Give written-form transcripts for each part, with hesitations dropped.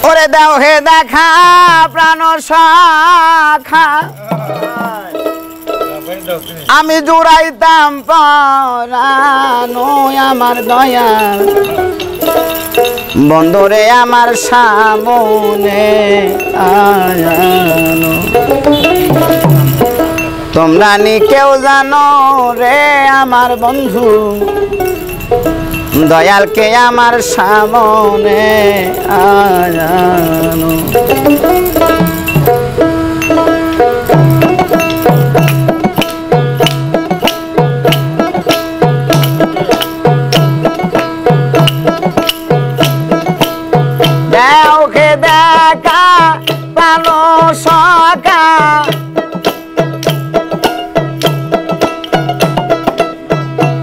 ওরে দাও হে দেখা প্রাণ শাখা আমি জুড়াইতাম পরানো আমার দয়া বন্ধুরে আমার সামনে আয়ানো তোমরা নি কেউ জানো রে আমার বন্ধু দয়ালকে আমার সামনে আয়ানো দেওকে দেখা প্রাণ সখা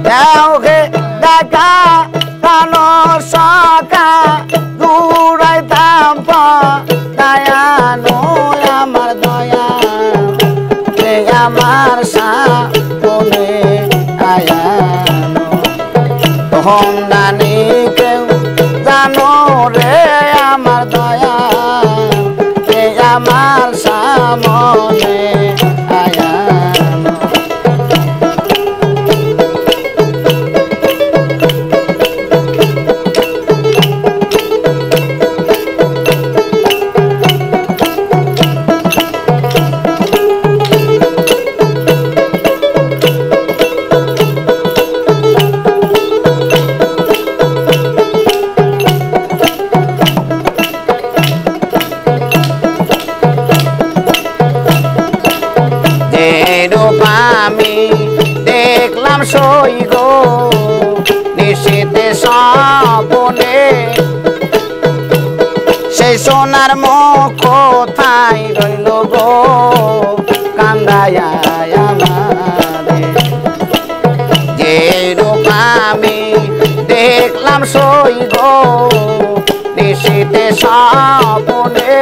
দেওকে দেখা প্রাণ সখা দূরাইতাম দয়ানো আমার দয়া আমার সামনে আয়ানো তখন নানি কেউ জানো রে আমার দয়া আমার সামনে আয়ানো আমি দেখলাম সই গো নিশীতে স্বপনে সেই সোনার মুখ কোথায় রইল গো কান্দায়া আমারে যে রূপ আমি দেখলাম সই গো নিশীতে স্বপনে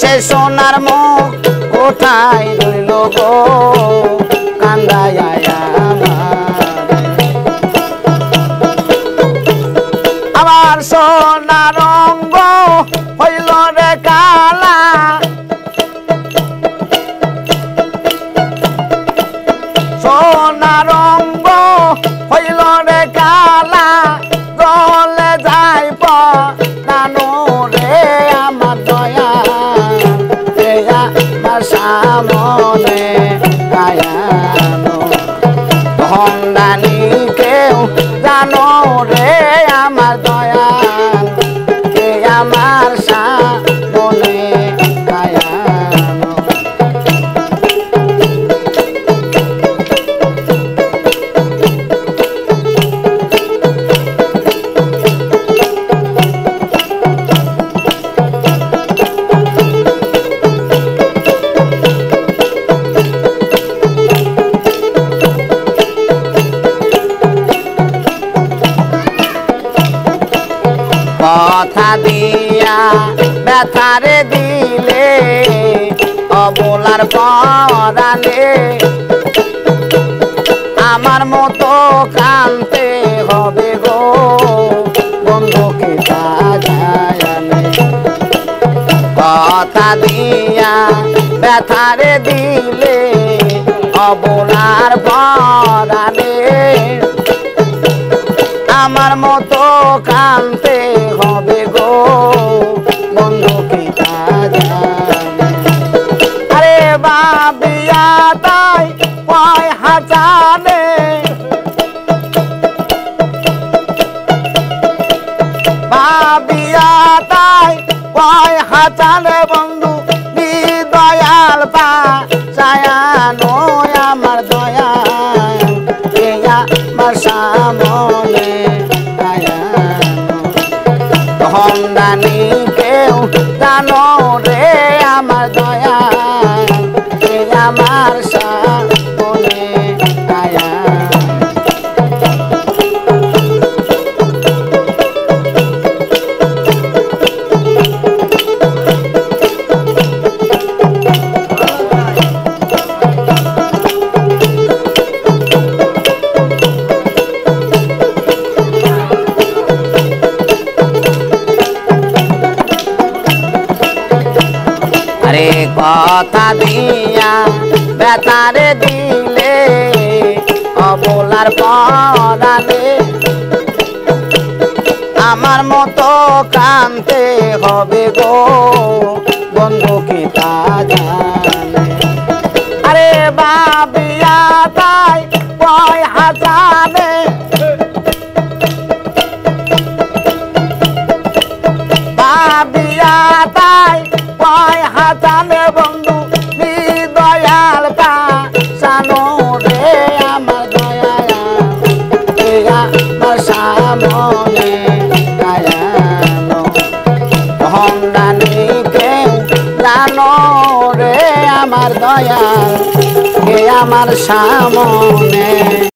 সেই সোনার মুখ কোথায় রইল গো কান্দায়া আমার সোনার রঙ্গ হইল রে কালা সোনার রঙ্গ হইল রে কালা জলে যাই পানো রে আমার দয়া সামনে আয়ানো ধন্দানি কেউ জানো রে আমার দয়া আমার সামনে আয়ানো কথা দিয়া ব্যথারে দিলে অবলার পরালে আমার মতো কানতে হবে গো বন্ধুকে সাজায়ালে কথা দিয়া ব্যথারে দিলে অবলার পরালে আমার মতো কানতে হবে গো বন্ধুকে আরে বাবিয়া তাই কয় হাজারে বাবিয়া তাই কয় হাজারে বন্ধু দয়াল পা ছায়ানো আমার দয়া আমার সামনে ধন্দানি কেউ জানো রে আমার দয়া আমার সামনে আয়া কথা দিয়া বেতারে দিলে অবলার পরাণে আমার মতো কানতে হবে গো বন্ধু কি তা জানে আরে বাবিয়া তাই কয় হাজানে বাবিয়া তাই কয় হাজানে বন্ধু দয়াল তা জানো রে আমার দয়াল আমার সামনে দয়ালো হন্দানি কেউ জানো রে আমার দয়াল কে আমার সামনে